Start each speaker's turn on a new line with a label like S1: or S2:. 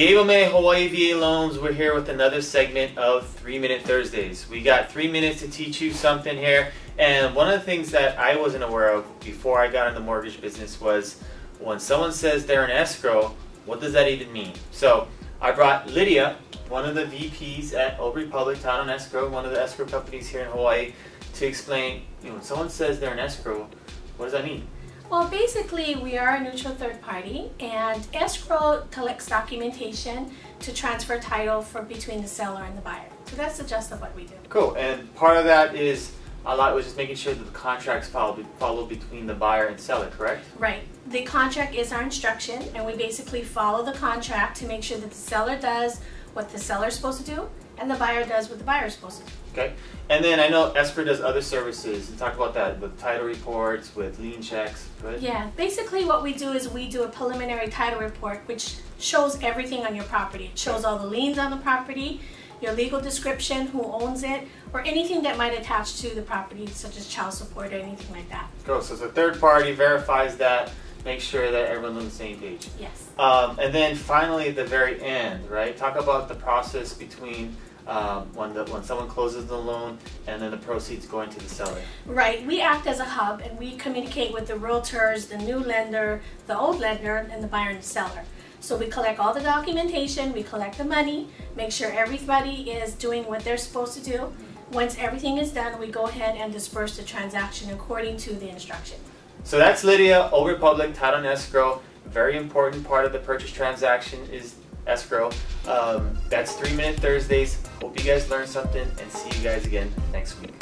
S1: Gave Hawaii VA Loans. We're here with another segment of 3-Minute Thursdays. We got 3 minutes to teach you something here. And one of the things that I wasn't aware of before I got in the mortgage business was when someone says they're an escrow, what does that even mean? So I brought Lydia, one of the VPs at Old Republic Title Escrow, one of the escrow companies here in Hawaii, to explain, when someone says they're an escrow, what does that mean?
S2: Well, basically, we are a neutral third party, and escrow collects documentation to transfer title between the seller and the buyer. So that's the gist of what we do.
S1: Cool. And part of that is was just making sure that the contracts follow between the buyer and seller, correct?
S2: Right. The contract is our instruction, and we basically follow the contract to make sure that the seller does what the seller is supposed to do, and the buyer does what the buyer is supposed to do.
S1: Okay. And then I know escrow does other services, and talk about that with title reports, with lien checks. Right?
S2: Yeah. Basically, what we do is we do a preliminary title report, which shows everything on your property. It shows all the liens on the property, your legal description, who owns it, or anything that might attach to the property, such as child support or anything like that.
S1: Cool. So it's a third party, verifies that, make sure that everyone's on the same page.
S2: Yes.
S1: And then finally, at the very end, right? Talk about the process between when someone closes the loan and then the proceeds going to the seller.
S2: Right. We act as a hub, and we communicate with the realtors, the new lender, the old lender, and the buyer and the seller. So we collect all the documentation, we collect the money, make sure everybody is doing what they're supposed to do. Once everything is done, we go ahead and disperse the transaction according to the instruction.
S1: So that's Lydia, Old Republic Title Escrow. Very important part of the purchase transaction is escrow. That's 3-Minute Thursdays. Hope you guys learned something, and see you guys again next week.